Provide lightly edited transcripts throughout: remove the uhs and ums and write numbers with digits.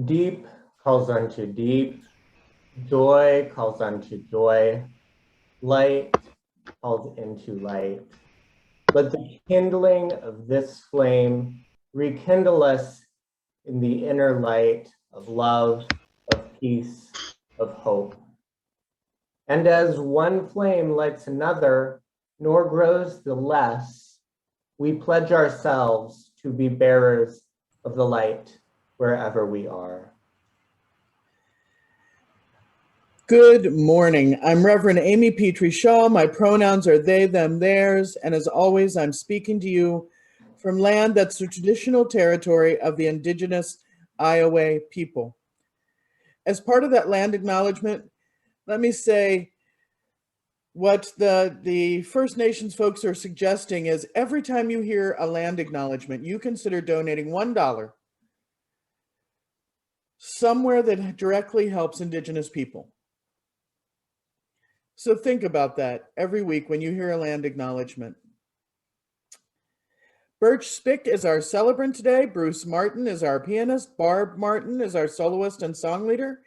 Deep calls unto deep, joy calls unto joy, light calls into light. Let the kindling of this flame rekindle us in the inner light of love, of peace, of hope. And as one flame lights another, nor grows the less, we pledge ourselves to be bearers of the light wherever we are. Good morning. I'm Reverend Amy Petrie Shaw. My pronouns are they, them, theirs. And as always, I'm speaking to you from land that's the traditional territory of the indigenous Iowa people. As part of that land acknowledgement, let me say what the First Nations folks are suggesting is every time you hear a land acknowledgement, you consider donating $1 somewhere that directly helps indigenous people. So think about that every week when you hear a land acknowledgement. Birch Spick is our celebrant today. Bruce Martin is our pianist. Barb Martin is our soloist and song leader.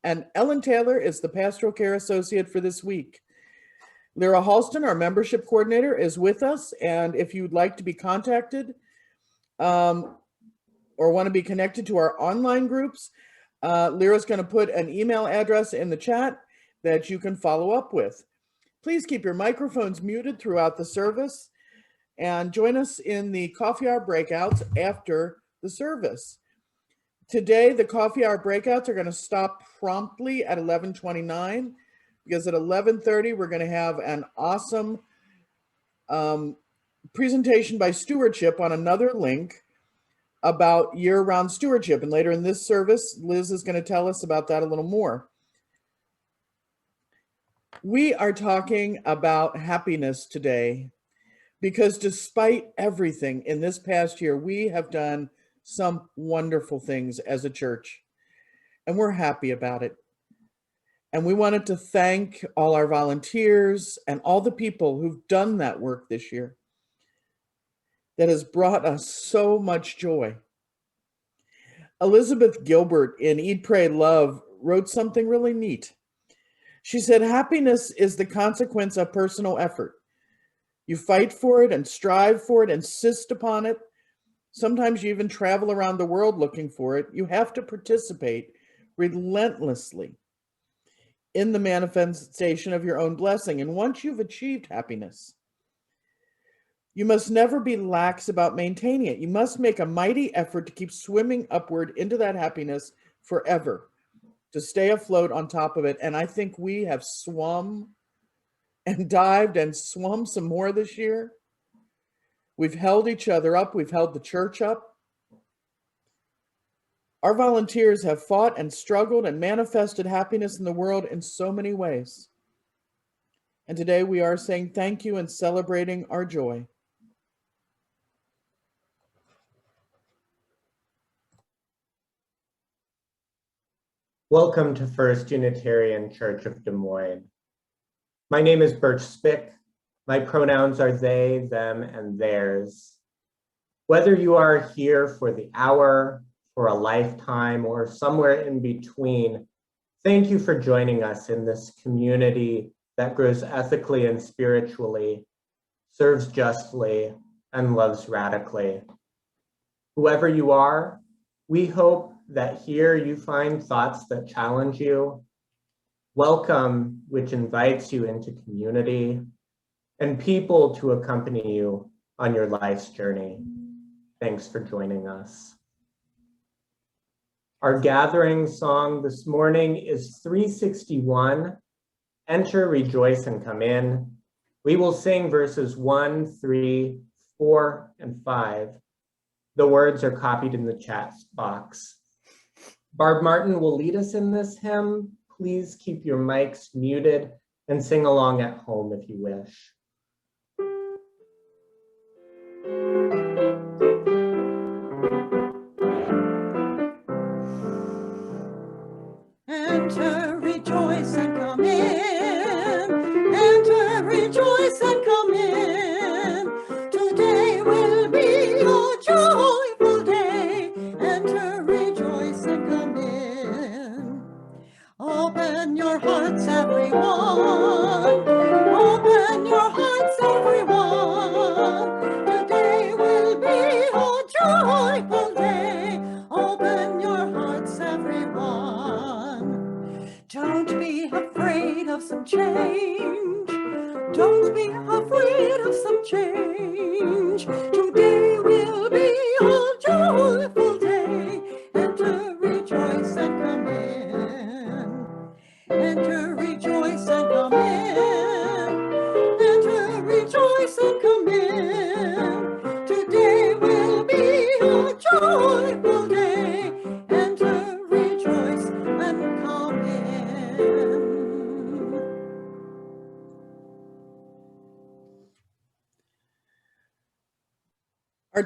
And Ellen Taylor is the pastoral care associate for this week. Lyra Halston, our membership coordinator, is with us. And if you'd like to be contacted or want to be connected to our online groups, Lyra's going to put an email address in the chat that you can follow up with. Please keep your microphones muted throughout the service and join us in the coffee hour breakouts after the service. Today, the coffee hour breakouts are going to stop promptly at 11:29 because at 11:30, we're going to have an awesome presentation by Stewardship on another link about year-round stewardship. And later in this service, Liz is going to tell us about that a little more. We are talking about happiness today because despite everything in this past year, we have done some wonderful things as a church, and we're happy about it. And we wanted to thank all our volunteers and all the people who've done that work this year that has brought us so much joy. Elizabeth Gilbert in Eat, Pray, Love wrote something really neat. She said, happiness is the consequence of personal effort. You fight for it and strive for it, insist upon it. Sometimes you even travel around the world looking for it. You have to participate relentlessly in the manifestation of your own blessing. And once you've achieved happiness, you must never be lax about maintaining it. You must make a mighty effort to keep swimming upward into that happiness forever, to stay afloat on top of it. And I think we have swum and dived and swum some more this year. We've held each other up. We've held the church up. Our volunteers have fought and struggled and manifested happiness in the world in so many ways. And today we are saying thank you and celebrating our joy. Welcome to First Unitarian Church of Des Moines. My name is Birch Spick. My pronouns are they, them, and theirs. Whether you are here for the hour, for a lifetime, or somewhere in between, thank you for joining us in this community that grows ethically and spiritually, serves justly, and loves radically. Whoever you are, we hope that here you find thoughts that challenge you, welcome which invites you into community, and people to accompany you on your life's journey. Thanks for joining us. Our gathering song this morning is 361, Enter, Rejoice, and Come In. We will sing verses 1, 3, 4, and 5. The words are copied in the chat box. Barb Martin will lead us in this hymn. Please keep your mics muted and sing along at home if you wish. Enter, rejoice, and come in. Enter, rejoice, and come in. Today will be a joyful day. Enter, rejoice, and come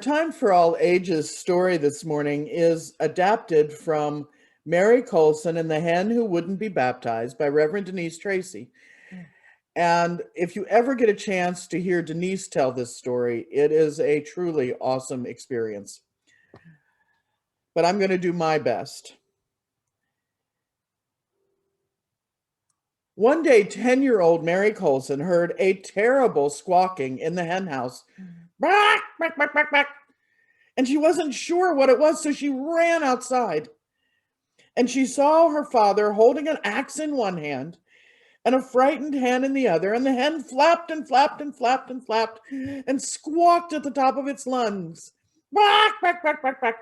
Time for All Ages story this morning is adapted from Mary Colson and the Hen Who Wouldn't Be Baptized by Reverend Denise Tracy. And if you ever get a chance to hear Denise tell this story, it is a truly awesome experience. But I'm going to do my best. One day, 10-year-old Mary Colson heard a terrible squawking in the hen house. Bark, bark, bark, bark, bark. And she wasn't sure what it was, so she ran outside. And she saw her father holding an axe in one hand and a frightened hen in the other, and the hen flapped and flapped and flapped and flapped and squawked at the top of its lungs. Bark, bark, bark, bark, bark.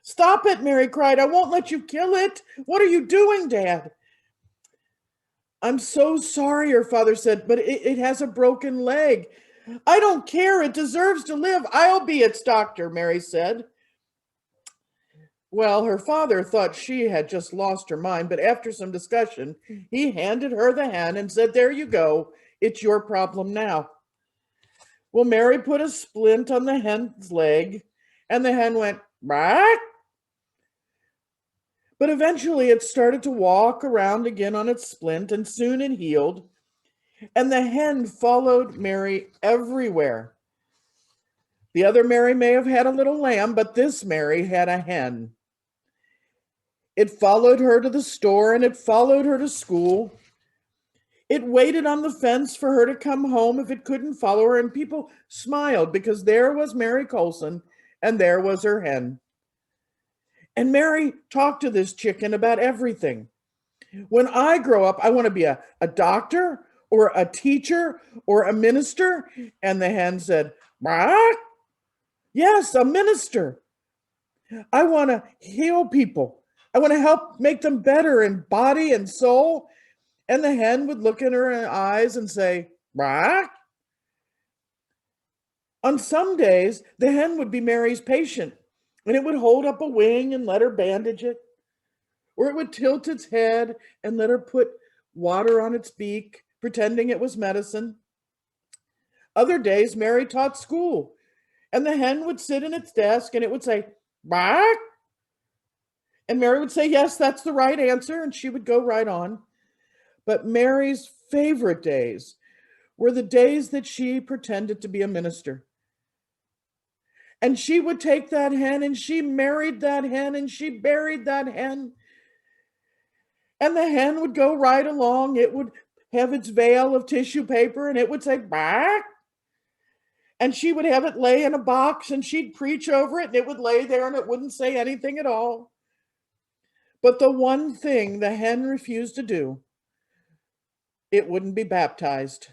Stop it, Mary cried. I won't let you kill it. What are you doing, Dad? I'm so sorry, her father said, but it has a broken leg. I don't care. It deserves to live. I'll be its doctor, Mary said. Well, her father thought she had just lost her mind, but after some discussion, he handed her the hen and said, there you go. It's your problem now. Well, Mary put a splint on the hen's leg, and the hen went, bark. But eventually it started to walk around again on its splint, and soon it healed. And the hen followed Mary everywhere. The other Mary may have had a little lamb, but this Mary had a hen. It followed her to the store, and it followed her to school. It waited on the fence for her to come home if it couldn't follow her, and people smiled because there was Mary Colson and there was her hen. And Mary talked to this chicken about everything. When I grow up, I want to be a doctor or a teacher or a minister. And the hen said, bark. Yes, a minister. I want to heal people. I want to help make them better in body and soul. And the hen would look in her eyes and say, bark. On some days, the hen would be Mary's patient, and it would hold up a wing and let her bandage it. Or it would tilt its head and let her put water on its beak, pretending it was medicine. Other days, Mary taught school, and the hen would sit in its desk and it would say, bark. And Mary would say, yes, that's the right answer, and she would go right on. But Mary's favorite days were the days that she pretended to be a minister. And she would take that hen, and she married that hen, and she buried that hen. And the hen would go right along. It would have its veil of tissue paper, and it would say, bark. And she would have it lay in a box, and she'd preach over it, and it would lay there, and it wouldn't say anything at all. But the one thing the hen refused to do, it wouldn't be baptized.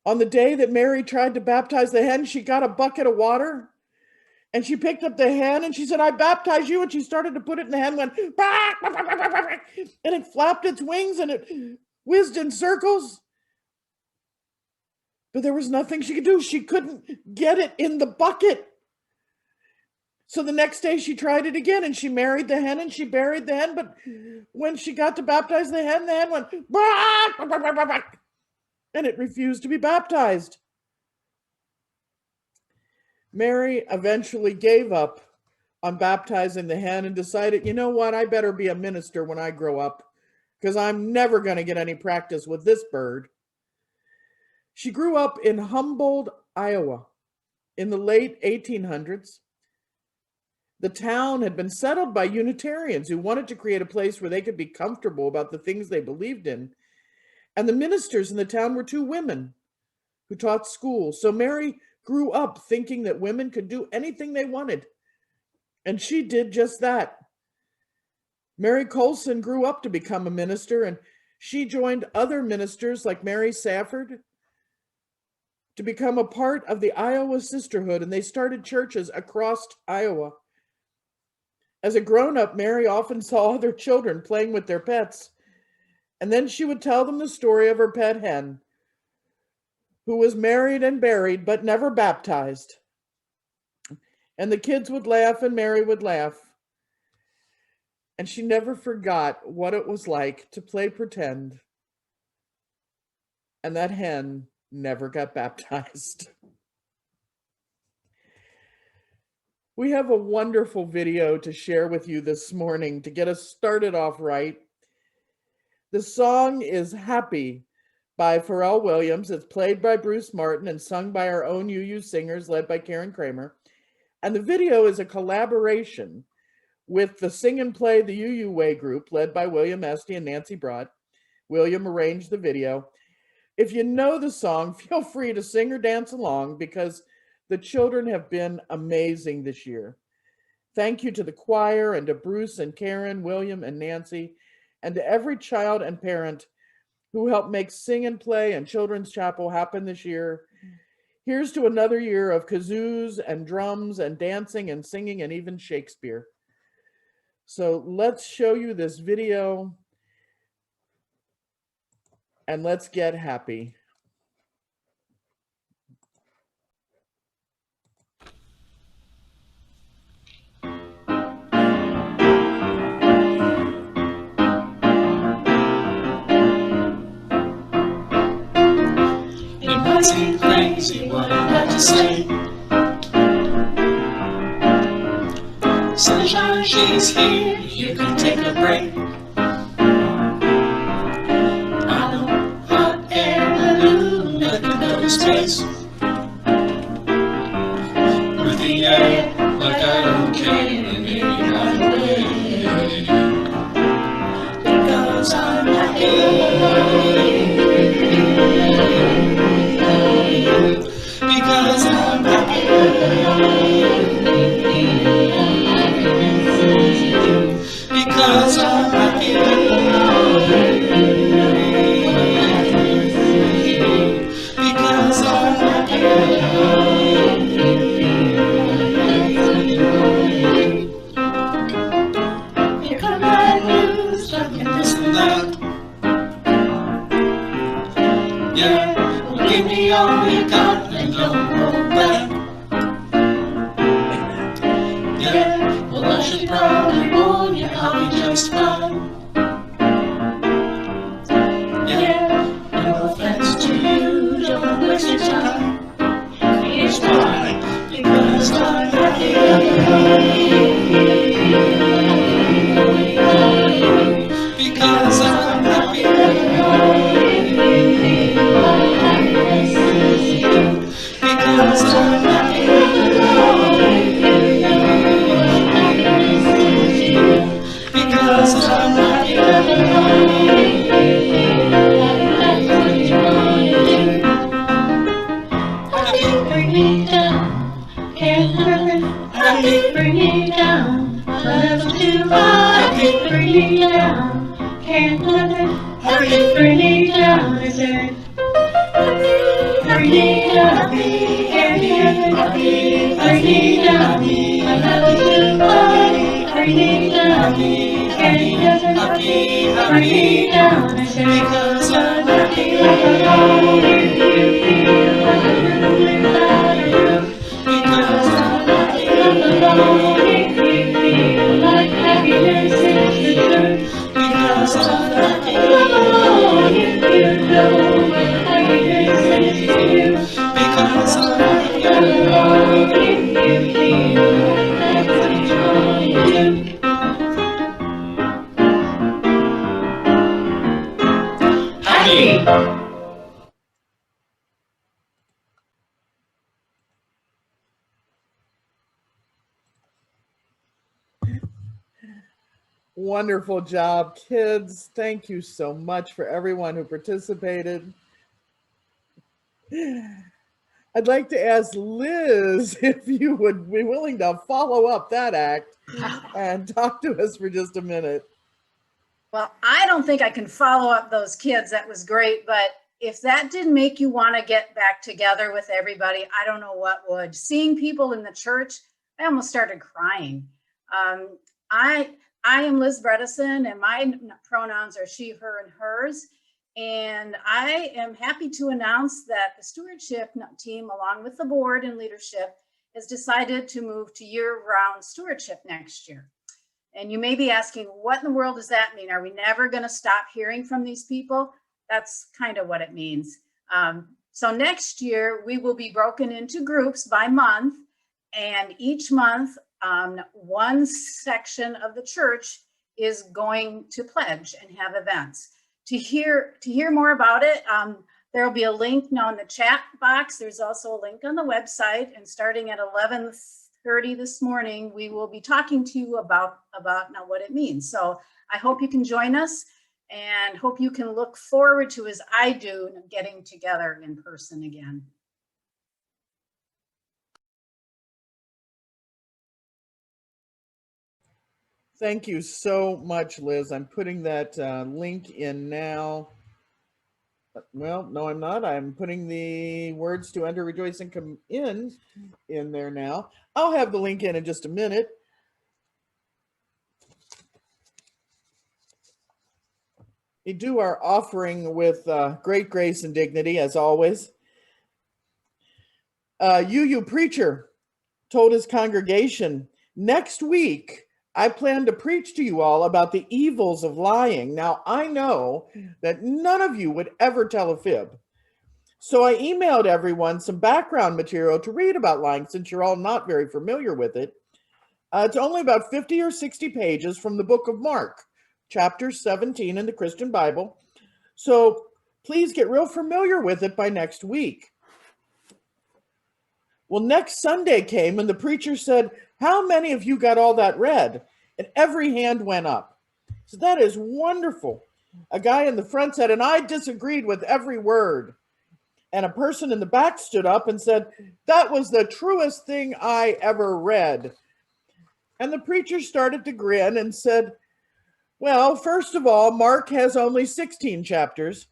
On the day that Mary tried to baptize the hen, she got a bucket of water, and she picked up the hen, and she said, I baptize you, and she started to put it in the hen, went, bark, bark, bark, bark, bark, and it flapped its wings, and it whizzed in circles. But there was nothing she could do. She couldn't get it in the bucket. So the next day she tried it again, and she married the hen and she buried the hen. But when she got to baptize the hen went, bark, bark, bark, bark, bark, and it refused to be baptized. Mary eventually gave up on baptizing the hen and decided, you know what, I better be a minister when I grow up, because I'm never going to get any practice with this bird. She grew up in Humboldt, Iowa, in the late 1800s. The town had been settled by Unitarians who wanted to create a place where they could be comfortable about the things they believed in. And the ministers in the town were two women who taught school. So Mary grew up thinking that women could do anything they wanted. And she did just that. Mary Colson grew up to become a minister, and she joined other ministers like Mary Safford to become a part of the Iowa Sisterhood, and they started churches across Iowa. As a grown-up, Mary often saw other children playing with their pets, and then she would tell them the story of her pet hen, who was married and buried but never baptized. And the kids would laugh and Mary would laugh. And she never forgot what it was like to play pretend. And that hen never got baptized. We have a wonderful video to share with you this morning to get us started off right. The song is Happy by Pharrell Williams. It's played by Bruce Martin and sung by our own UU singers led by Karen Kramer. And the video is a collaboration with the Sing and Play the UU Way group led by William Esty and Nancy Broad. William arranged the video. If you know the song, feel free to sing or dance along because the children have been amazing this year. Thank you to the choir and to Bruce and Karen, William and Nancy, and to every child and parent who helped make Sing and Play and Children's Chapel happen this year. Here's to another year of kazoos and drums and dancing and singing and even Shakespeare. So let's show you this video and let's get happy. It might seem crazy what I'm about to say. Sunshine, she's here, you can take a break. I'm a hot air balloon that can go to space. With the air, like I don't care in any kind of way. Because I'm happy. Because I'm happy. Because I'm happy. Because I'm happy. Here come my blues, stuck in this and that. Yeah, well, give me all you got and don't hold back. Yeah, well, I should probably warn you, I'll be just fine. Yeah, no offense to you, don't waste your time. Here's why, because I'm happy. Because I'm happy. Because I'm happy. Because I'm happy. Happy, bring me down. Can't hurt it. Happy, bring me down. Level too high. Happy, bring me down. Can't hurt it. Happy, bring me down. I said. Bring me down. Can't hurt it. Happy, bring me down. Level too high. Bring me down. Can't hurt it. Bring me down. I said. Because I'm happy. Because I'm happy. Like happiness is the truth. Because I'm happy. You know what happiness is to you. Because I'm happy. You feel like that's what you do. Happy. Wonderful job, kids. Thank you so much for everyone who participated. I'd like to ask Liz if you would be willing to follow up that act and talk to us for just a minute. Well, I don't think I can follow up those kids. That was great. But if that didn't make you want to get back together with everybody, I don't know what would. Seeing people in the church, I almost started crying. I am Liz Bredesen, and my pronouns are she, her, and hers. And I am happy to announce that the stewardship team, along with the board and leadership, has decided to move to year-round stewardship next year. And you may be asking, what in the world does that mean? Are we never going to stop hearing from these people? That's kind of what it means. So next year, we will be broken into groups by month, and each month one section of the church is going to pledge and have events. To hear more about it, there will be a link now in the chat box. There's also a link on the website, and starting at 11:30 this morning, we will be talking to you about now what it means. So I hope you can join us, and hope you can look forward to, as I do, getting together in person again. Thank you so much, Liz. I'm putting that link in now. Well, no, I'm not. I'm putting the words to enter, rejoice, and come in there now. I'll have the link in just a minute. We do our offering with great grace and dignity, as always. UU preacher told his congregation, next week, I plan to preach to you all about the evils of lying. Now, I know that none of you would ever tell a fib. So I emailed everyone some background material to read about lying, since you're all not very familiar with it. It's only about 50 or 60 pages from the book of Mark, chapter 17 in the Christian Bible. So please get real familiar with it by next week. Well, next Sunday came and the preacher said, how many of you got all that read? And every hand went up. So that is wonderful. A guy in the front said, and I disagreed with every word. And a person in the back stood up and said, that was the truest thing I ever read. And the preacher started to grin and said, well, first of all, Mark has only 16 chapters.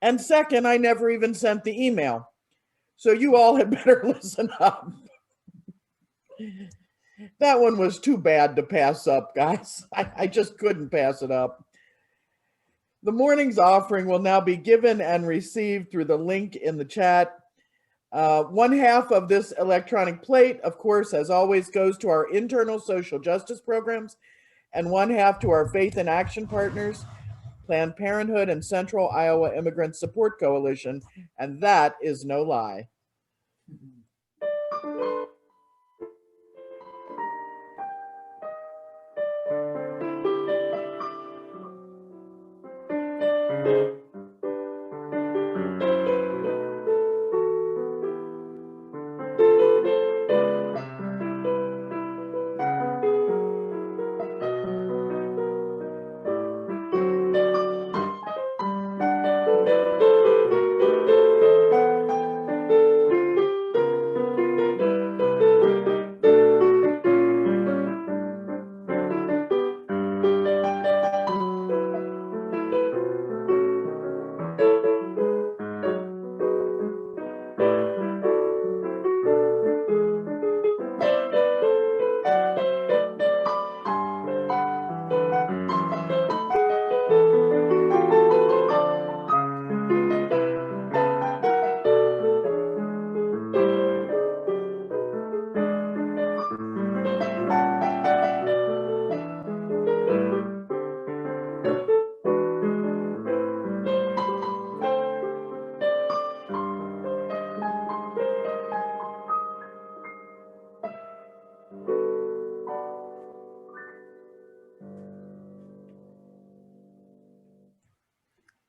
And second, I never even sent the email. So you all had better listen up. That one was too bad to pass up, guys. I just couldn't pass it up. The morning's offering will now be given and received through the link in the chat. 1/2 of this electronic plate, of course, as always, goes to our internal social justice programs, and 1/2 to our Faith in Action partners, Planned Parenthood and Central Iowa Immigrant Support Coalition, and that is no lie.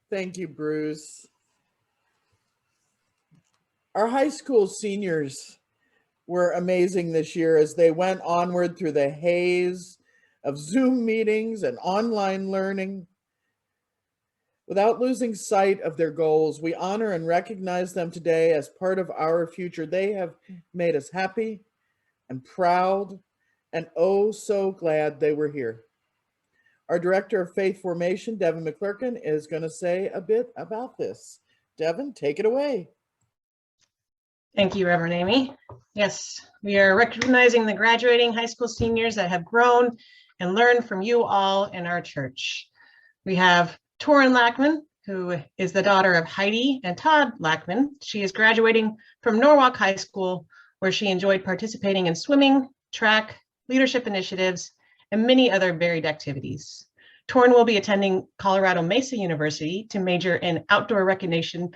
Thank you, Bruce. Our high school seniors were amazing this year as they went onward through the haze of Zoom meetings and online learning. Without losing sight of their goals, we honor and recognize them today as part of our future. They have made us happy and proud and oh so glad they were here. Our Director of Faith Formation, Devin McClurkin, is going to say a bit about this. Devin, take it away. Thank you, Reverend Amy. Yes, we are recognizing the graduating high school seniors that have grown and learned from you all in our church. We have Torin Lackman, who is the daughter of Heidi and Todd Lackman. She is graduating from Norwalk High School, where she enjoyed participating in swimming, track, leadership initiatives, and many other varied activities. Torin will be attending Colorado Mesa University to major in outdoor recreation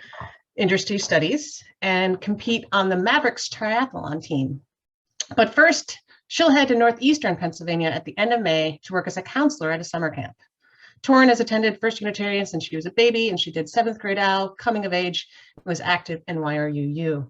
industry studies and compete on the Mavericks triathlon team. But first, She'll head to northeastern Pennsylvania at the end of May to work as a counselor at a summer camp. Torrin has attended First Unitarian since she was a baby, and she did 7th grade OWL, coming of age, and was active in YRUU.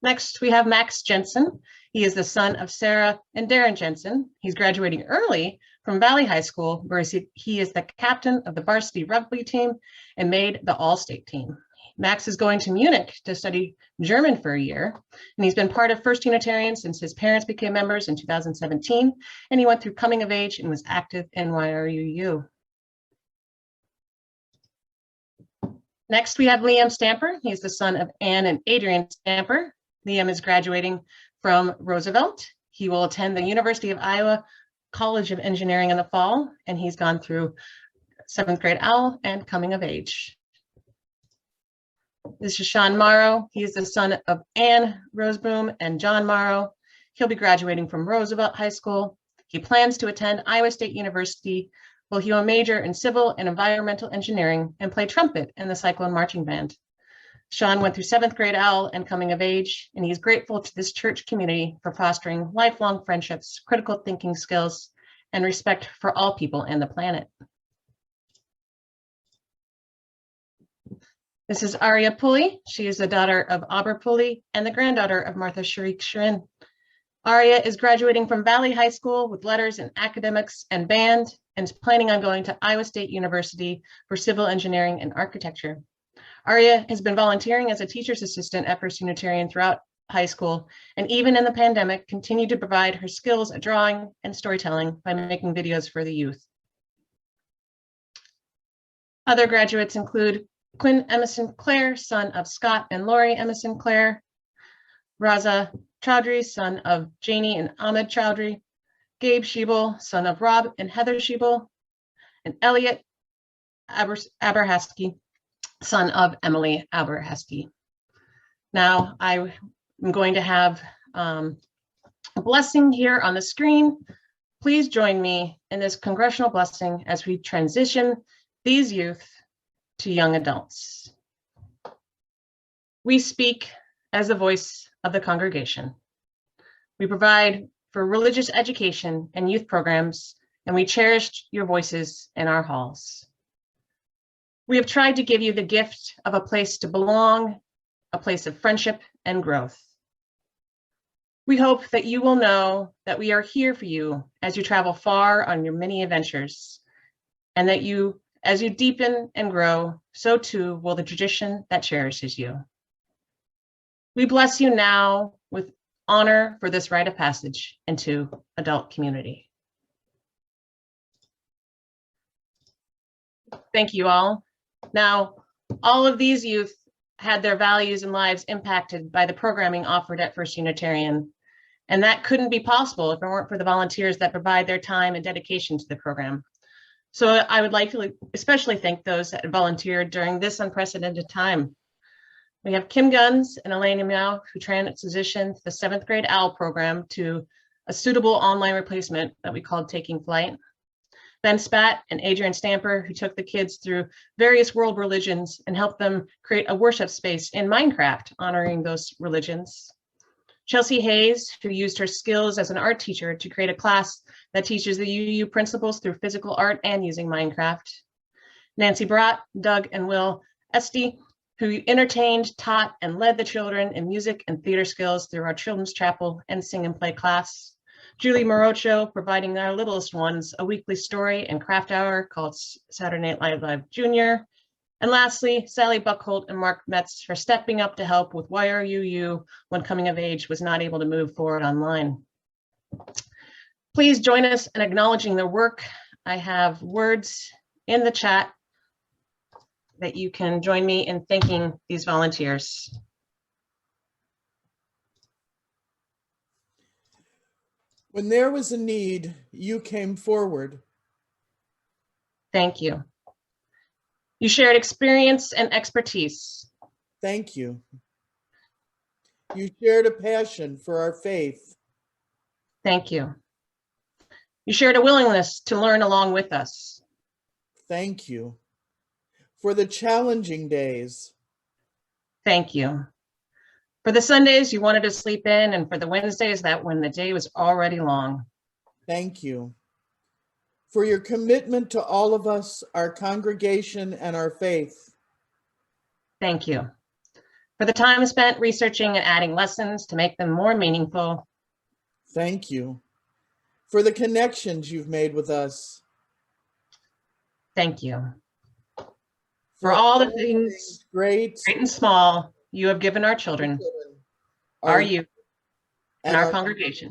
Next, we have Max Jensen. He is the son of Sarah and Darren Jensen. He's graduating early from Valley High School, where he is the captain of the varsity rugby team and made the all-state team. Max is going to Munich to study German for a year, and he's been part of First Unitarian since his parents became members in 2017, and he went through coming of age and was active in YRUU. Next, we have Liam Stamper. He's the son of Ann and Adrian Stamper. Liam is graduating from Roosevelt. He will attend the University of Iowa College of Engineering in the fall, and he's gone through 7th grade OWL and coming of age. This is Sean Morrow. He is the son of Ann Roseboom and John Morrow. He'll be graduating from Roosevelt High School. He plans to attend Iowa State University, where he will major in civil and environmental engineering and play trumpet in the Cyclone Marching Band. Sean went through 7th grade OWL and coming of age, and he's grateful to this church community for fostering lifelong friendships, critical thinking skills, and respect for all people and the planet. This is Aria Pulley. She is the daughter of Auber Pulley and the granddaughter of Martha Sharik Shirin. Aria is graduating from Valley High School with letters in academics and band, and is planning on going to Iowa State University for civil engineering and architecture. Aria has been volunteering as a teacher's assistant at First Unitarian throughout high school, and even in the pandemic, continued to provide her skills at drawing and storytelling by making videos for the youth. Other graduates include Quinn Emerson Clare, son of Scott and Lori Emerson Clare, Raza Chowdhury, son of Janie and Ahmed Chowdhury, Gabe Schiebel, son of Rob and Heather Schiebel, and Elliot Aberhasky, son of Emily Aberhasky. Now I'm going to have a blessing here on the screen. Please join me in this congregational blessing as we transition these youth to young adults. We speak as the voice of the congregation. We provide for religious education and youth programs, and we cherish your voices in our halls. We have tried to give you the gift of a place to belong, a place of friendship and growth. We hope that you will know that we are here for you as you travel far on your many adventures, and that as you deepen and grow, so too will the tradition that cherishes you. We bless you now with honor for this rite of passage into adult community. Thank you all. Now, all of these youth had their values and lives impacted by the programming offered at First Unitarian, and that couldn't be possible if it weren't for the volunteers that provide their time and dedication to the program. So I would like to especially thank those that volunteered during this unprecedented time. We have Kim Guns and Elaine Miao, who transitioned the 7th grade OWL program to a suitable online replacement that we called Taking Flight. Ben Spat and Adrian Stamper, who took the kids through various world religions and helped them create a worship space in Minecraft, honoring those religions. Chelsea Hayes, who used her skills as an art teacher to create a class that teaches the UU principles through physical art and using Minecraft. Nancy Brott, Doug and Will Esty, who entertained, taught, and led the children in music and theater skills through our children's chapel and sing and play class. Julie Morocho, providing our littlest ones a weekly story and craft hour called Saturday Night Live Junior. And lastly, Sally Buckholt and Mark Metz for stepping up to help with YRUU when coming of age was not able to move forward online. Please join us in acknowledging their work. I have words in the chat that you can join me in thanking these volunteers. When there was a need, you came forward. Thank you. You shared experience and expertise. Thank you. You shared a passion for our faith. Thank you. You shared a willingness to learn along with us. Thank you. For the challenging days. Thank you. For the Sundays, you wanted to sleep in, and for the Wednesdays, that when the day was already long. Thank you for your commitment to all of us, our congregation, and our faith. Thank you for the time spent researching and adding lessons to make them more meaningful. Thank you for the connections you've made with us. Thank you for all the things, great great and small, you have given our children, our youth, and our congregation.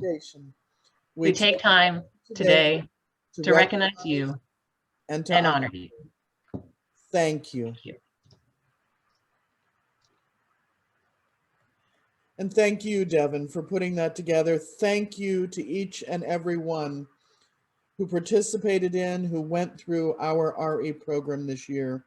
We take time today to recognize you and honor you. Thank you. Thank you. And thank you, Devin, for putting that together. Thank you to each and every one who participated in, who went through our RE program this year.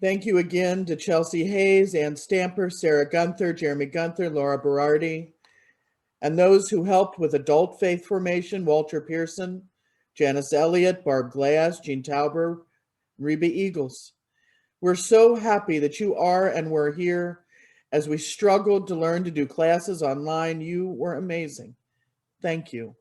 Thank you again to Chelsea Hayes, Ann Stamper, Sarah Gunther, Jeremy Gunther, Laura Berardi, and those who helped with adult faith formation, Walter Pearson, Janice Elliott, Barb Glass, Jean Tauber, Reba Eagles. We're so happy that you are and were here as we struggled to learn to do classes online. You were amazing. Thank you.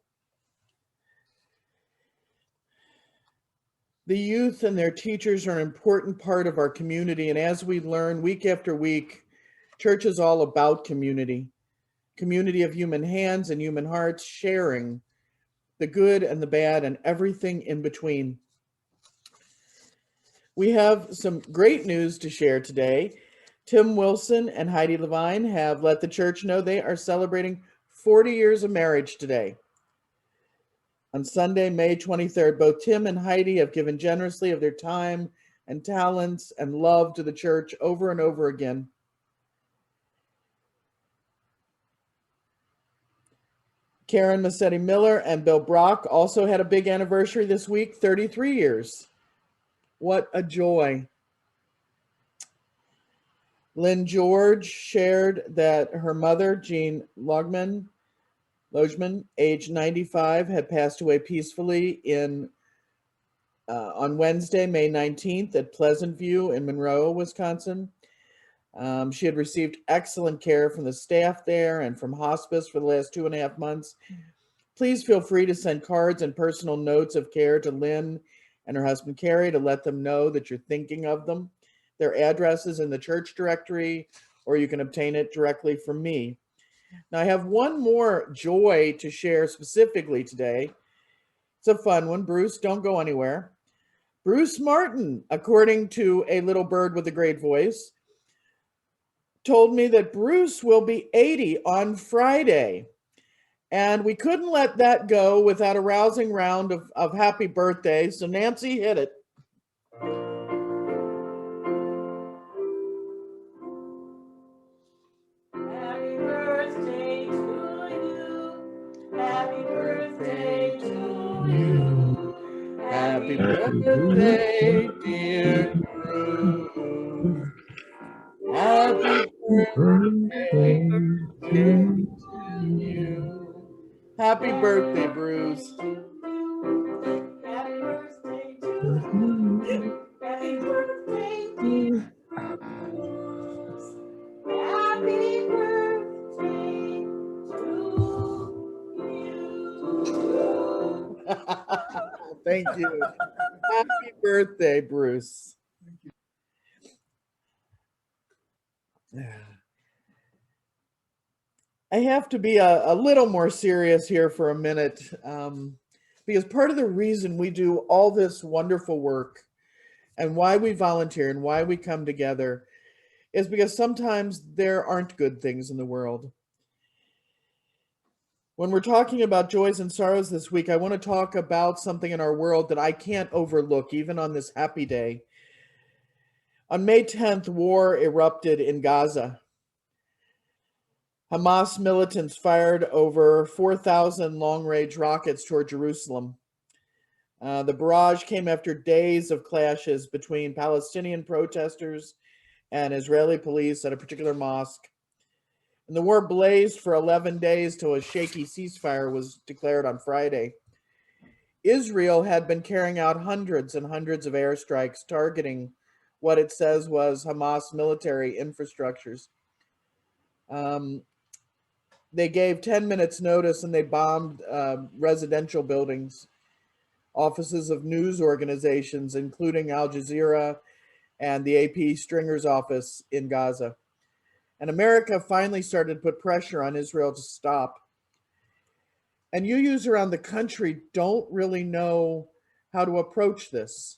The youth and their teachers are an important part of our community, and as we learn week after week, church is all about community. Community of human hands and human hearts, sharing the good and the bad and everything in between. We have some great news to share today. Tim Wilson and Heidi Levine have let the church know they are celebrating 40 years of marriage today. On Sunday, May 23rd, both Tim and Heidi have given generously of their time and talents and love to the church over and over again. Karen Massetti Miller and Bill Brock also had a big anniversary this week, 33 years. What a joy. Lynn George shared that her mother, Jean Logman, age 95, had passed away peacefully on Wednesday, May 19th at Pleasant View in Monroe, Wisconsin. She had received excellent care from the staff there and from hospice for the last 2.5 months. Please feel free to send cards and personal notes of care to Lynn and her husband, Carrie, to let them know that you're thinking of them. Their address is in the church directory, or you can obtain it directly from me. Now, I have one more joy to share specifically today. It's a fun one. Bruce, don't go anywhere. Bruce Martin, according to a little bird with a great voice, told me that Bruce will be 80 on Friday. And we couldn't let that go without a rousing round of happy birthday. So Nancy, hit it. Happy birthday to you. Happy birthday to you. Happy birthday, dear Bruce. Happy birthday to you. Happy birthday, Bruce. Happy birthday to you. Happy birthday, dear Bruce. Happy birthday to you. Thank you. Happy birthday, Bruce. I have to be a little more serious here for a minute, because part of the reason we do all this wonderful work and why we volunteer and why we come together is because sometimes there aren't good things in the world. When we're talking about joys and sorrows this week, I want to talk about something in our world that I can't overlook, even on this happy day. On May 10th, war erupted in Gaza. Hamas militants fired over 4,000 long-range rockets toward Jerusalem. The barrage came after days of clashes between Palestinian protesters and Israeli police at a particular mosque. And the war blazed for 11 days till a shaky ceasefire was declared on Friday. Israel had been carrying out hundreds and hundreds of airstrikes targeting what it says was Hamas military infrastructures. They gave 10 minutes notice and they bombed residential buildings, offices of news organizations, including Al Jazeera and the AP Stringer's office in Gaza. And America finally started to put pressure on Israel to stop. And UUs around the country don't really know how to approach this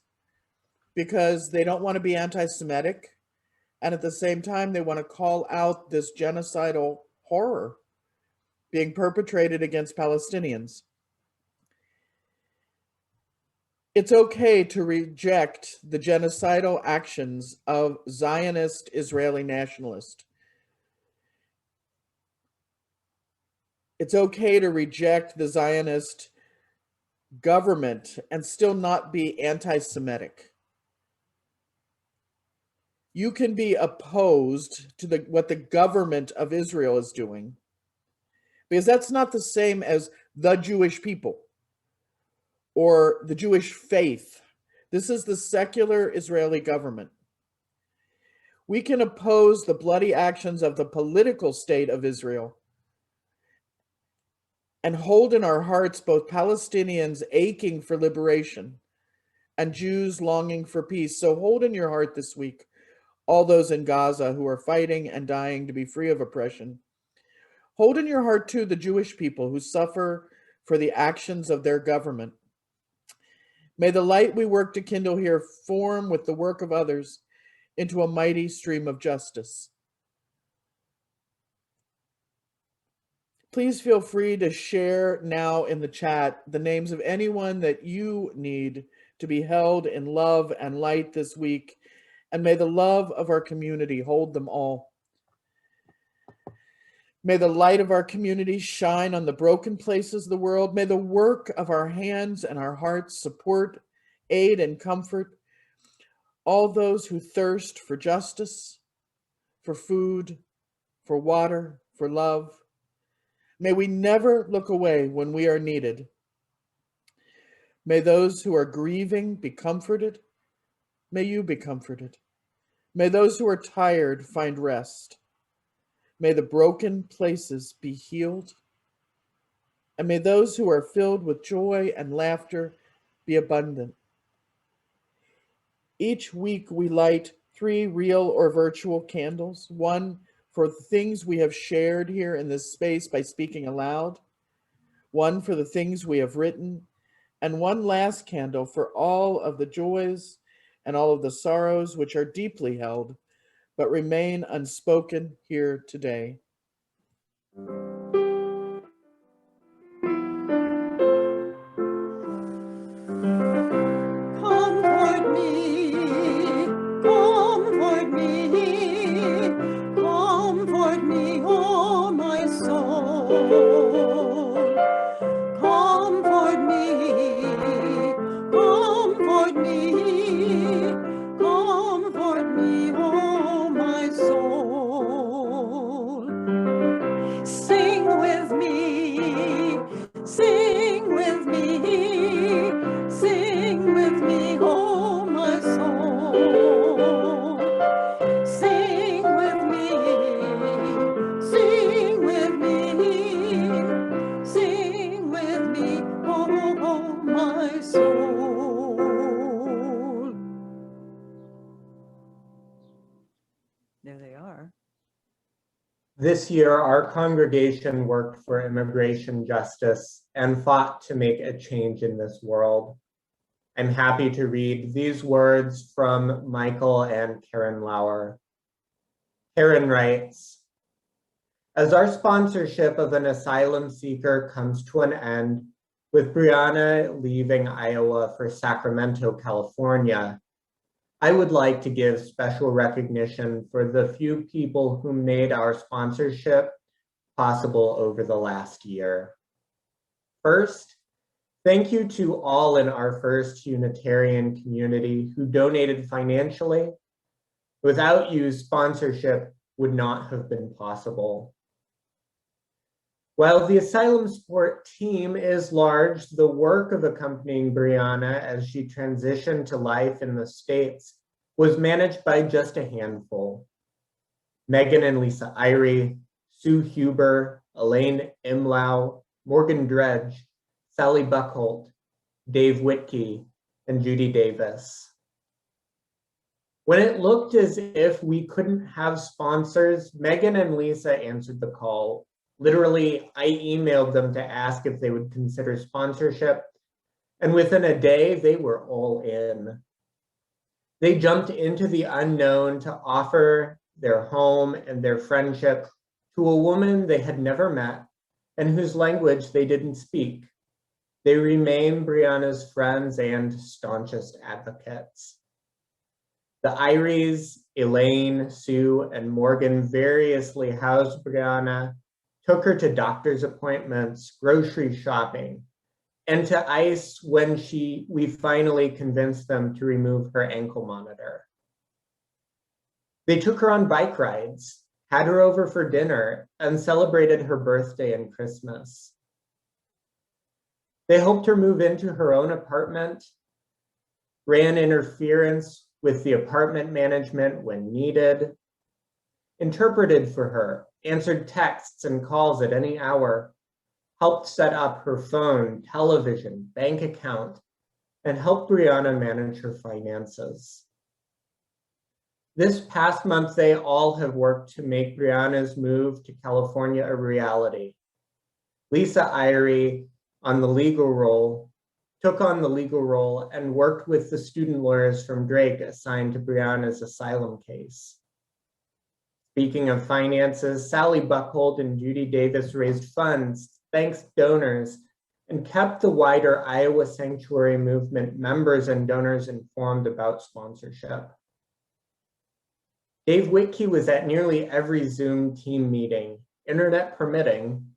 because they don't want to be anti-Semitic. And at the same time, they want to call out this genocidal horror being perpetrated against Palestinians. It's okay to reject the genocidal actions of Zionist Israeli nationalists. It's okay to reject the Zionist government and still not be anti-Semitic. You can be opposed to what the government of Israel is doing, because that's not the same as the Jewish people or the Jewish faith. This is the secular Israeli government. We can oppose the bloody actions of the political state of Israel and hold in our hearts both Palestinians aching for liberation and Jews longing for peace. So hold in your heart this week all those in Gaza who are fighting and dying to be free of oppression. Hold in your heart too the Jewish people who suffer for the actions of their government. May the light we work to kindle here form with the work of others into a mighty stream of justice. Please feel free to share now in the chat the names of anyone that you need to be held in love and light this week, and may the love of our community hold them all. May the light of our community shine on the broken places of the world. May the work of our hands and our hearts support, aid, and comfort all those who thirst for justice, for food, for water, for love. May we never look away when we are needed. May those who are grieving be comforted. May you be comforted. May those who are tired find rest. May the broken places be healed. And may those who are filled with joy and laughter be abundant. Each week we light 3 real or virtual candles, one for the things we have shared here in this space by speaking aloud, one for the things we have written, and one last candle for all of the joys and all of the sorrows which are deeply held but remain unspoken here today. Comfort me, oh my soul. Comfort me, oh my soul. Sing with me, oh my soul. Sing with me, oh my soul. There they are. This year, our congregation worked for immigration justice and fought to make a change in this world. I'm happy to read these words from Michael and Karen Lauer. Karen writes, as our sponsorship of an asylum seeker comes to an end, with Brianna leaving Iowa for Sacramento, California, I would like to give special recognition for the few people who made our sponsorship possible over the last year. First, thank you to all in our First Unitarian community who donated financially. Without you, sponsorship would not have been possible. While the asylum support team is large, the work of accompanying Brianna as she transitioned to life in the States was managed by just a handful. Megan and Lisa Irie, Sue Huber, Elaine Imlau, Morgan Dredge, Sally Buckholt, Dave Whitkey, and Judy Davis. When it looked as if we couldn't have sponsors, Megan and Lisa answered the call. Literally, I emailed them to ask if they would consider sponsorship, and within a day, they were all in. They jumped into the unknown to offer their home and their friendship to a woman they had never met and whose language they didn't speak. They remain Brianna's friends and staunchest advocates. The Iries, Elaine, Sue, and Morgan variously housed Brianna, took her to doctor's appointments, grocery shopping, and to ICE when we finally convinced them to remove her ankle monitor. They took her on bike rides, had her over for dinner, and celebrated her birthday and Christmas. They helped her move into her own apartment, ran interference with the apartment management when needed, interpreted for her, answered texts and calls at any hour, helped set up her phone, television, bank account, and helped Brianna manage her finances. This past month, they all have worked to make Brianna's move to California a reality. Lisa Irie took on the legal role and worked with the student lawyers from Drake assigned to Brianna's asylum case. Speaking of finances, Sally Buckholt and Judy Davis raised funds, thanked donors, and kept the wider Iowa Sanctuary Movement members and donors informed about sponsorship. Dave Whitkey was at nearly every Zoom team meeting, internet permitting,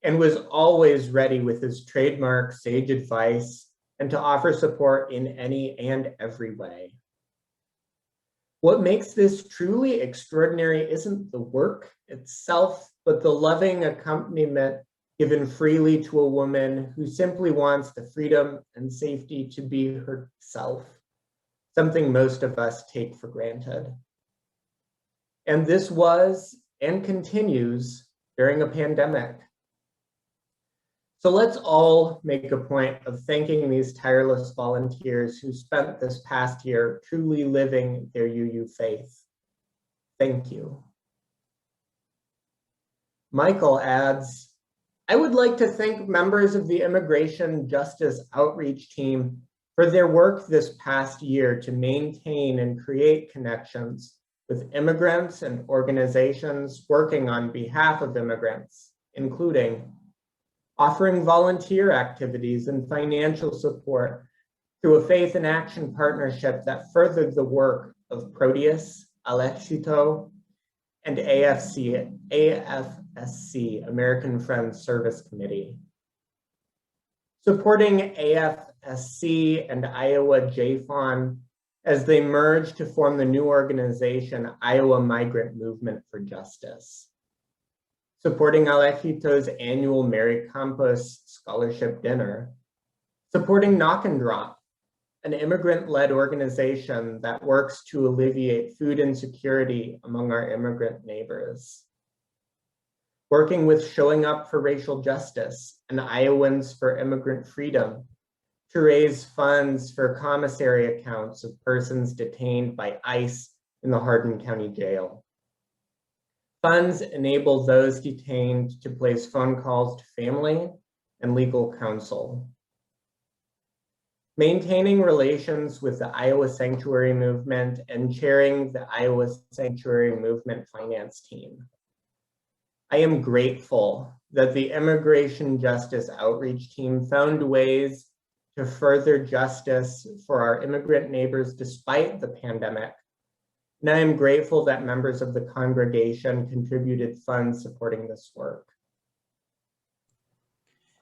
and was always ready with his trademark sage advice and to offer support in any and every way. What makes this truly extraordinary isn't the work itself, but the loving accompaniment given freely to a woman who simply wants the freedom and safety to be herself, something most of us take for granted. And this was and continues during a pandemic. So let's all make a point of thanking these tireless volunteers who spent this past year truly living their UU faith. Thank you. Michael adds, I would like to thank members of the Immigration Justice Outreach Team for their work this past year to maintain and create connections with immigrants and organizations working on behalf of immigrants, including offering volunteer activities and financial support through a Faith in Action partnership that furthered the work of Proteus, Alexito, and AFSC, American Friends Service Committee. Supporting AFSC and Iowa JFON as they merge to form the new organization, Iowa Migrant Movement for Justice. Supporting Alejito's annual Mary Campos Scholarship Dinner. Supporting Knock and Drop, an immigrant-led organization that works to alleviate food insecurity among our immigrant neighbors. Working with Showing Up for Racial Justice and Iowans for Immigrant Freedom to raise funds for commissary accounts of persons detained by ICE in the Hardin County Jail. Funds enable those detained to place phone calls to family and legal counsel. Maintaining relations with the Iowa Sanctuary Movement and chairing the Iowa Sanctuary Movement finance team. I am grateful that the Immigration Justice Outreach Team found ways to further justice for our immigrant neighbors despite the pandemic. And I am grateful that members of the congregation contributed funds supporting this work.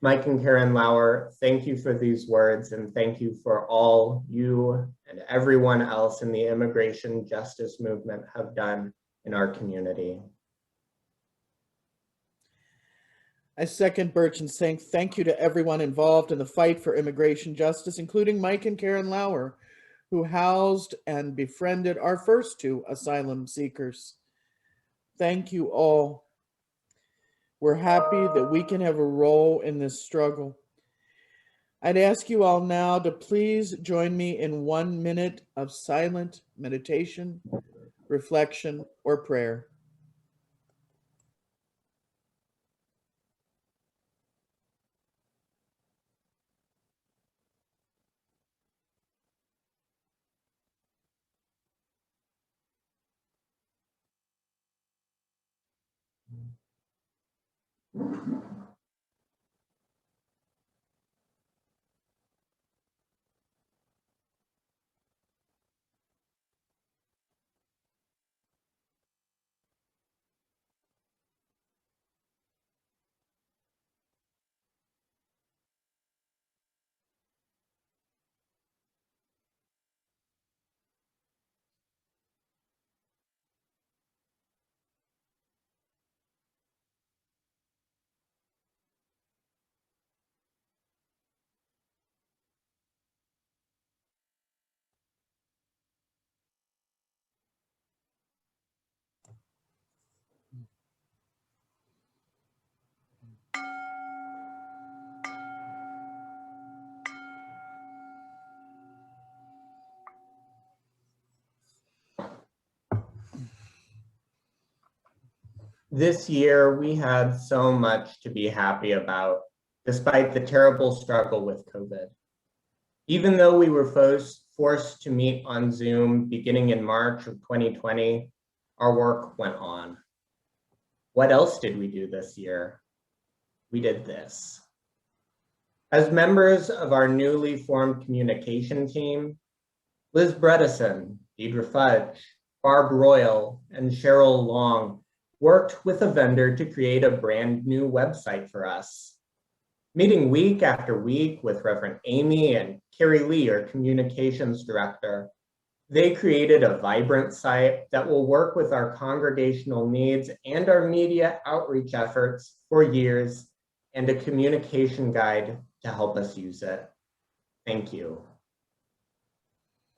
Mike and Karen Lauer, thank you for these words, and thank you for all you and everyone else in the immigration justice movement have done in our community. I second Birch and saying thank you to everyone involved in the fight for immigration justice, including Mike and Karen Lauer, who housed and befriended our first two asylum seekers. Thank you all. We're happy that we can have a role in this struggle. I'd ask you all now to please join me in 1 minute of silent meditation, reflection, or prayer. This year, we had so much to be happy about, despite the terrible struggle with COVID. Even though we were forced to meet on Zoom beginning in March of 2020, our work went on. What else did we do this year? We did this. As members of our newly formed communication team, Liz Bredesen, Deidre Fudge, Barb Royal, and Cheryl Long worked with a vendor to create a brand new website for us. Meeting week after week with Reverend Amy and Carrie Lee, our communications director, they created a vibrant site that will work with our congregational needs and our media outreach efforts for years, and a communication guide to help us use it. Thank you.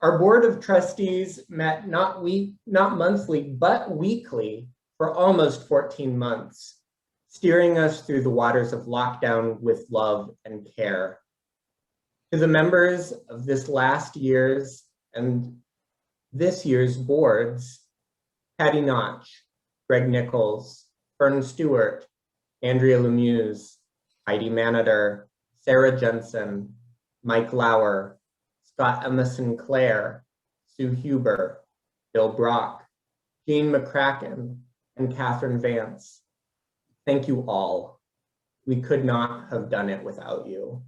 Our board of trustees met not monthly, but weekly for almost 14 months, steering us through the waters of lockdown with love and care. To the members of this last year's and this year's boards, Patty Notch, Greg Nichols, Fern Stewart, Andrea Lemieux, Heidi Manader, Sarah Jensen, Mike Lauer, Scott Emma Sinclair, Sue Huber, Bill Brock, Jean McCracken, and Catherine Vance. Thank you all. We could not have done it without you.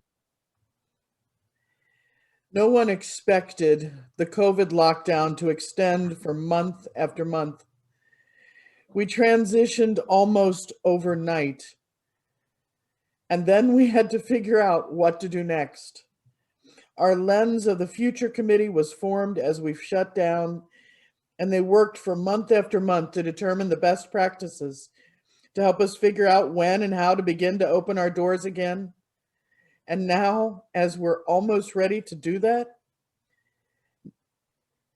No one expected the COVID lockdown to extend for month after month. We transitioned almost overnight, and then we had to figure out what to do next. Our Lens of the Future committee was formed as we've shut down, and they worked for month after month to determine the best practices to help us figure out when and how to begin to open our doors again. And now, as we're almost ready to do that,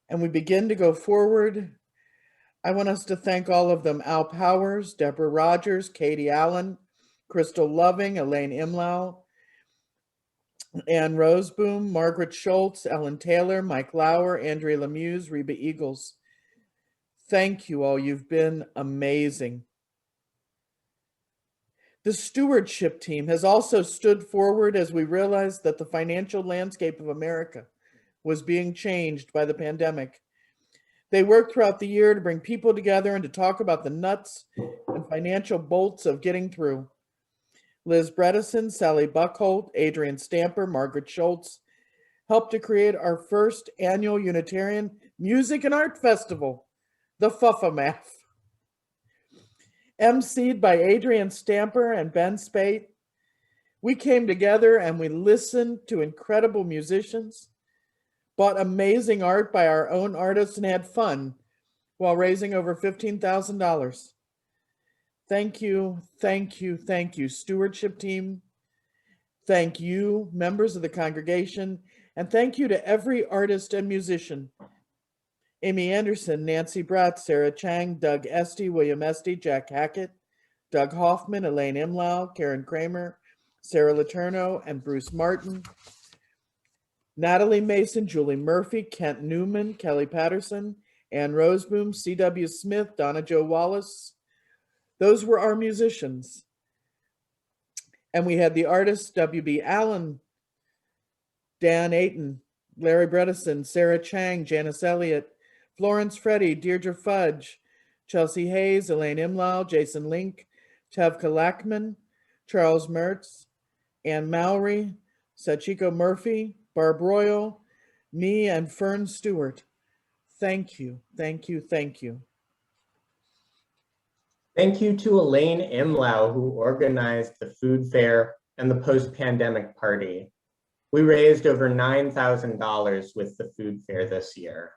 and we begin to go forward, I want us to thank all of them: Al Powers, Deborah Rogers, Katie Allen, Crystal Loving, Elaine Imlau, Ann Roseboom, Margaret Schultz, Ellen Taylor, Mike Lauer, Andrea Lemieux, Reba Eagles. Thank you all. You've been amazing. The stewardship team has also stood forward as we realized that the financial landscape of America was being changed by the pandemic. They worked throughout the year to bring people together and to talk about the nuts and financial bolts of getting through. Liz Bredesen, Sally Buckholt, Adrian Stamper, Margaret Schultz helped to create our first annual Unitarian Music and Art Festival, the Fuffamath. emceed by Adrian Stamper and Ben Spate. We came together and we listened to incredible musicians, bought amazing art by our own artists, and had fun while raising over $15,000. Thank you, thank you, thank you, stewardship team. Thank you, members of the congregation, And thank you to every artist and musician. Amy Anderson, Nancy Bratt, Sarah Chang, Doug Estey, William Estey, Jack Hackett, Doug Hoffman, Elaine Imlau, Karen Kramer, Sarah Letourneau, and Bruce Martin. Natalie Mason, Julie Murphy, Kent Newman, Kelly Patterson, Ann Roseboom, C.W. Smith, Donna Jo Wallace. Those were our musicians. And we had the artists, W.B. Allen, Dan Ayton, Larry Bredesen, Sarah Chang, Janice Elliott, Florence Freddy, Deirdre Fudge, Chelsea Hayes, Elaine Imlau, Jason Link, Tevka Lackman, Charles Mertz, Ann Mowry, Sachiko Murphy, Barb Royal, me, and Fern Stewart. Thank you, thank you, thank you. Thank you to Elaine Imlau, who organized the food fair and the post-pandemic party. We raised over $9,000 with the food fair this year.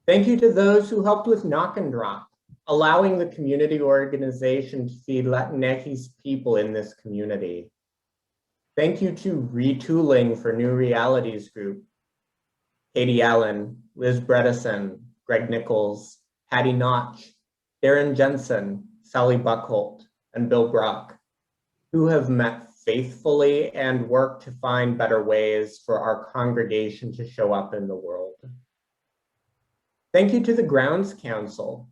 Thank you to those who helped with Knock and Drop, allowing the community organization to feed Latinx people in this community. Thank you to Retooling for New Realities Group, Katie Allen, Liz Bredesen, Greg Nichols, Patty Notch, Darren Jensen, Sally Buckholt, and Bill Brock, who have met faithfully and worked to find better ways for our congregation to show up in the world. Thank you to the Grounds Council,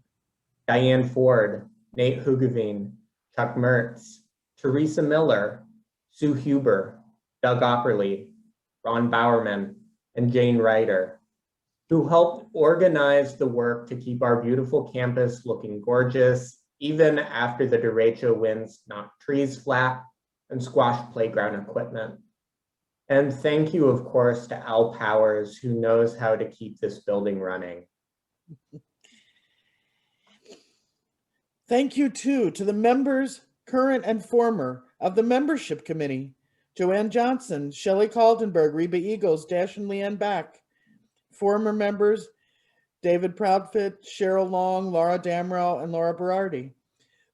Diane Ford, Nate Hugavine, Chuck Mertz, Teresa Miller, Sue Huber, Doug Opperly, Ron Bowerman, and Jane Ryder, who helped organize the work to keep our beautiful campus looking gorgeous, even after the derecho winds knocked trees flat and squashed playground equipment. And thank you, of course, to Al Powers, who knows how to keep this building running. Thank you, too, to the members, current and former, of the membership committee, Joanne Johnson, Shelley Kaltenberg, Reba Eagles, Dash and Leanne Back. Former members, David Proudfit, Cheryl Long, Laura Damrow, and Laura Berardi.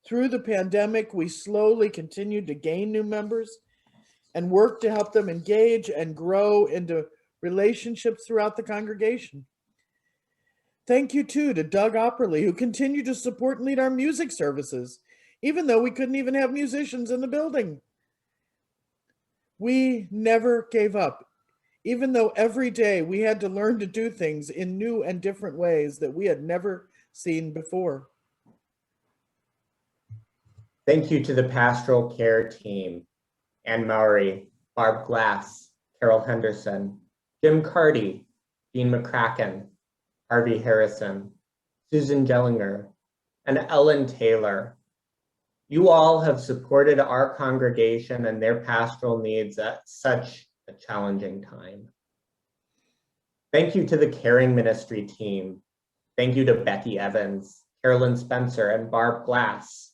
Through the pandemic, we slowly continued to gain new members and work to help them engage and grow into relationships throughout the congregation. Thank you, too, to Doug Opperly, who continued to support and lead our music services, even though we couldn't even have musicians in the building. We never gave up, even though every day we had to learn to do things in new and different ways that we had never seen before. Thank you to the pastoral care team, Ann Mowry, Barb Glass, Carol Henderson, Jim Carty, Dean McCracken, Harvey Harrison, Susan Jellinger, and Ellen Taylor. You all have supported our congregation and their pastoral needs at such a challenging time. Thank you to the caring ministry team. Thank you to Becky Evans, Carolyn Spencer, and Barb Glass.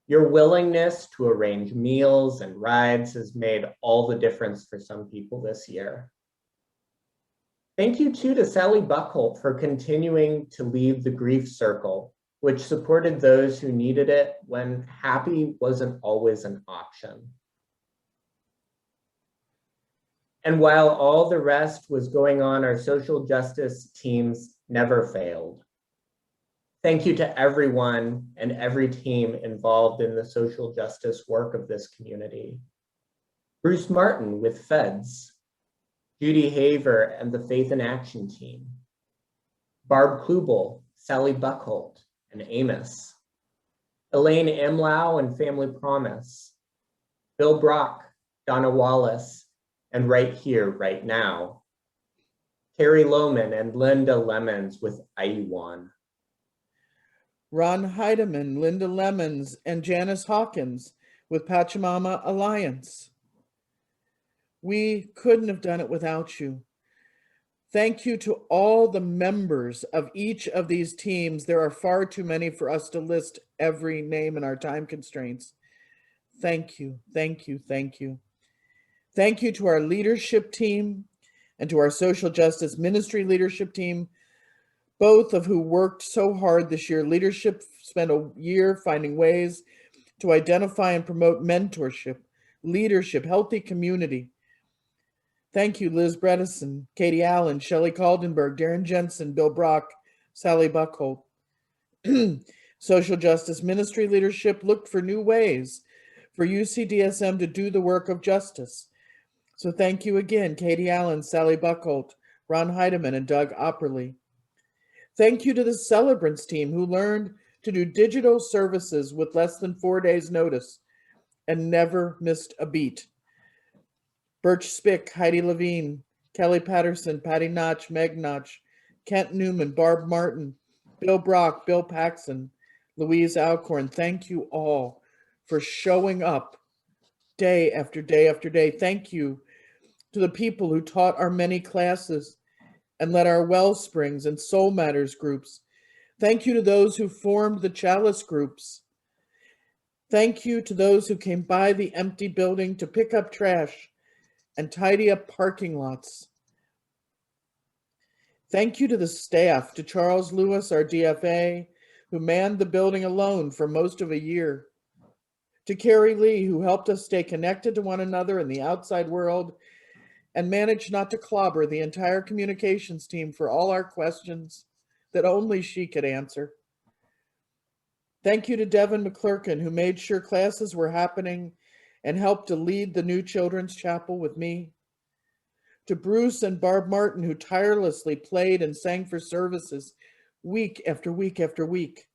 Your willingness to arrange meals and rides has made all the difference for some people this year. Thank you too to Sally Buckholt for continuing to lead the Grief Circle, which supported those who needed it when happy wasn't always an option. And while all the rest was going on, our social justice teams never failed. Thank you to everyone and every team involved in the social justice work of this community. Bruce Martin with Feds, Judy Haver and the Faith in Action team, Barb Klubel, Sally Buckholt, and Amos, Elaine Imlau and Family Promise, Bill Brock, Donna Wallace, and Right Here, Right Now, Carrie Lohman and Linda Lemons with Aiwan, Ron Heidemann, Linda Lemons, and Janice Hawkins with Pachamama Alliance. We couldn't have done it without you. Thank you to all the members of each of these teams. There are far too many for us to list every name in our time constraints. Thank you, thank you, thank you. Thank you to our leadership team and to our social justice ministry leadership team, both of who worked so hard this year. Leadership spent a year finding ways to identify and promote mentorship, leadership, healthy community. Thank you, Liz Bredesen, Katie Allen, Shelley Kaldenberg, Darren Jensen, Bill Brock, Sally Buckholt. Social justice ministry leadership looked for new ways for UCDSM to do the work of justice. So thank you again, Katie Allen, Sally Buckholt, Ron Heidemann, and Doug Opperly. Thank you to the celebrants team who learned to do digital services with less than 4 days' notice and never missed a beat. Birch Spick, Heidi Levine, Kelly Patterson, Patty Notch, Meg Notch, Kent Newman, Barb Martin, Bill Brock, Bill Paxson, Louise Alcorn, thank you all for showing up day after day after day. Thank you to the people who taught our many classes and led our Wellsprings and Soul Matters groups. Thank you to those who formed the Chalice groups. Thank you to those who came by the empty building to pick up trash and tidy up parking lots. Thank you to the staff, to Charles Lewis, our DFA, who manned the building alone for most of a year. To Carrie Lee, who helped us stay connected to one another in the outside world and managed not to clobber the entire communications team for all our questions that only she could answer. Thank you to Devin McClurkin, who made sure classes were happening and helped to lead the new children's chapel with me. To Bruce and Barb Martin, who tirelessly played and sang for services week after week after week.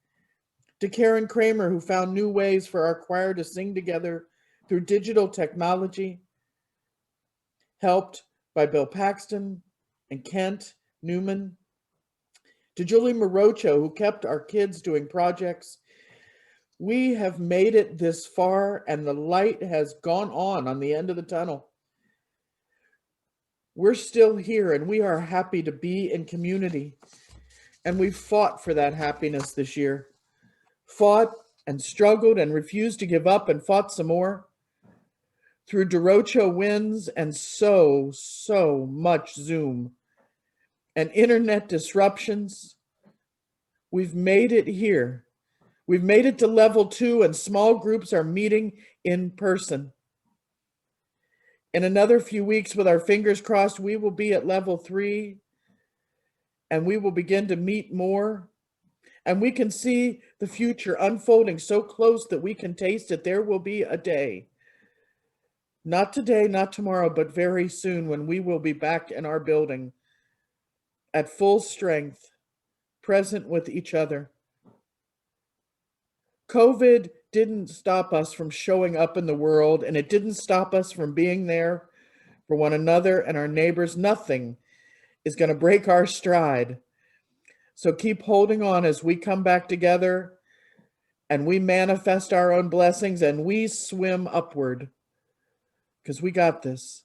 To Karen Kramer, who found new ways for our choir to sing together through digital technology, helped by Bill Paxton and Kent Newman. To Julie Morocho, who kept our kids doing projects. We have made it this far and the light has gone on the end of the tunnel. We're still here and we are happy to be in community. And we fought for that happiness this year. Fought and struggled and refused to give up and fought some more. Through derecho wins and so much Zoom and internet disruptions, we've made it here. We've made it to level 2 and small groups are meeting in person. In another few weeks, with our fingers crossed, we will be at level 3 and we will begin to meet more. And we can see the future unfolding so close that we can taste it. There will be a day, not today, not tomorrow, but very soon when we will be back in our building at full strength, present with each other. COVID didn't stop us from showing up in the world, and it didn't stop us from being there for one another and our neighbors. Nothing is going to break our stride. So keep holding on as we come back together and we manifest our own blessings and we swim upward because we got this.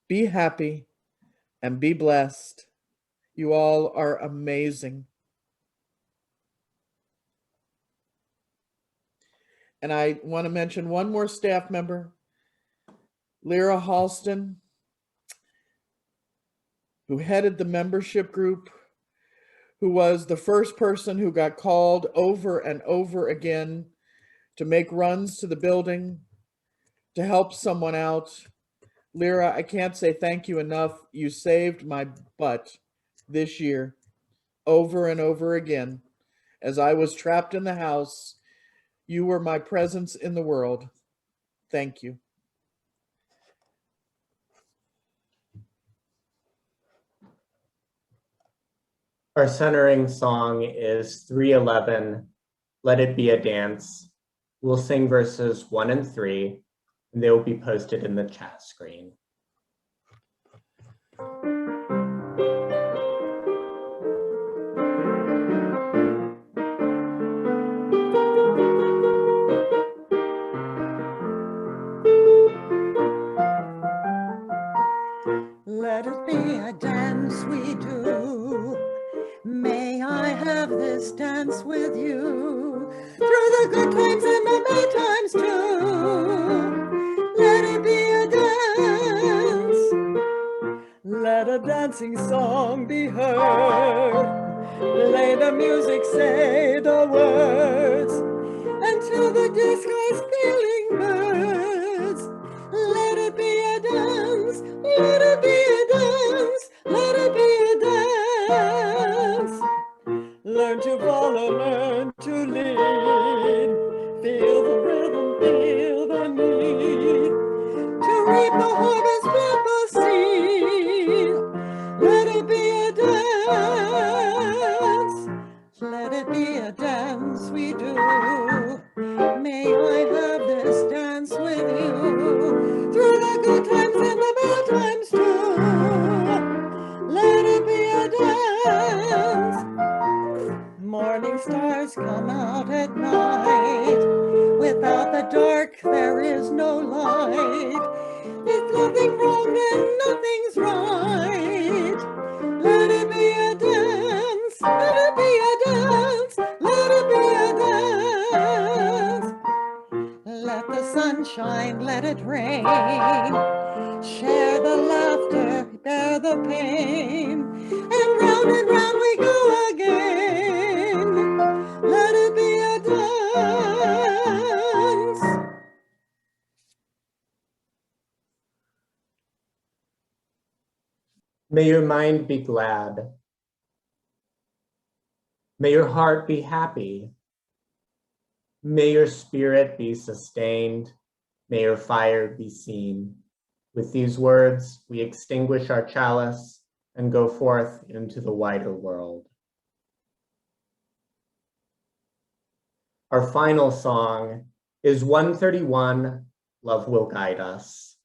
Be happy and be blessed. You all are amazing. And I want to mention one more staff member, Lyra Halston, who headed the membership group, who was the first person who got called over and over again to make runs to the building, to help someone out. Lyra, I can't say thank you enough. You saved my butt this year, over and over again. As I was trapped in the house, you were my presence in the world. Thank you. Our centering song is 311, Let It Be a Dance. We'll sing verses 1 and 3, and they will be posted in the chat screen. Let it be a dance we do. May I have this dance with you through the good times and the bad times too. Let it be a dance. Let a dancing song be heard. Play the music, say the words until the dear sky's feeling birds. Let it be a dance. do. May I have this dance with you through the good times and the bad times too. Let it be a dance. Morning stars come out at night. Without the dark, there is no light. There's nothing wrong and nothing's right. Let it be a dance. Let it be a dance. Let it be a dance. Let the sun shine, let it rain. Share the laughter, bear the pain. And round we go again. Let it be a dance. May your mind be glad. May your heart be happy. May your spirit be sustained. May your fire be seen. With these words, we extinguish our chalice and go forth into the wider world. Our final song is 131, Love Will Guide Us.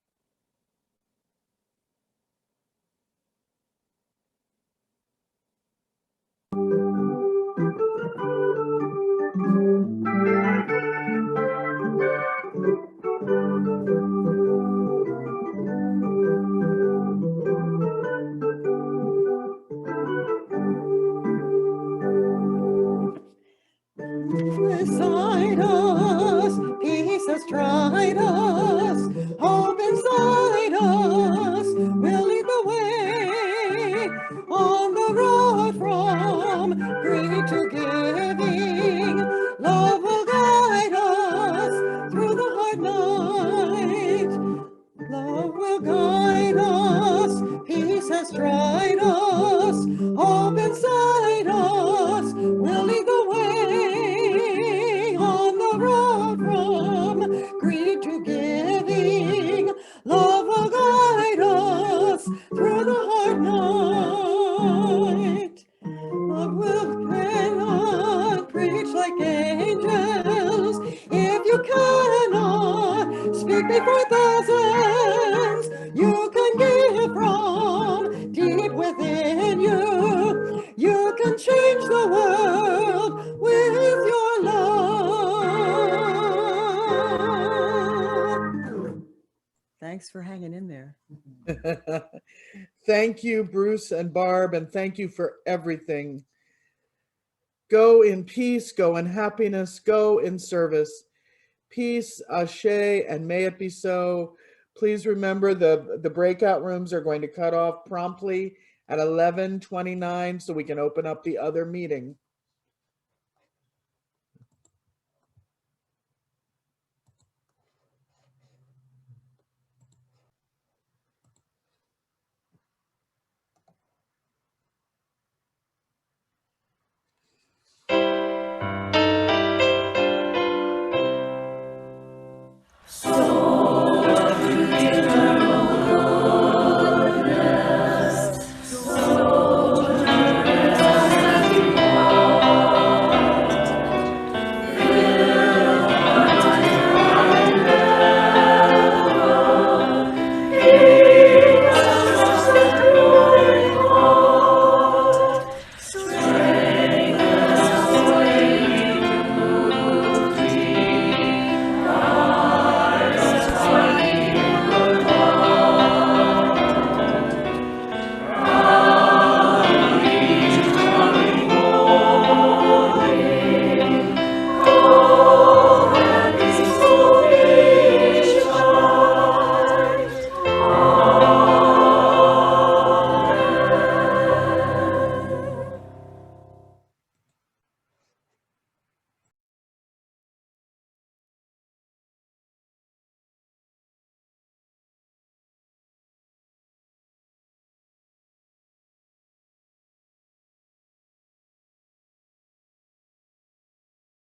Beside us, peace has tried us, hope inside us will lead the way on the road from greed to giving. Love will guide us through the hard night. Love will guide us, peace has tried us, hope inside us will lead the way on the road from greed to giving. Love will guide us through the hard night. Love will cannot preach like angels if you cannot speak before thousands. You can give from deep within you. You can change the world with your love. Thanks for hanging in there. Thank you, Bruce and Barb, and thank you for everything. Go in peace, go in happiness, go in service. Peace, ashe, and may it be so. Please remember the breakout rooms are going to cut off promptly at 11:29 so we can open up the other meeting.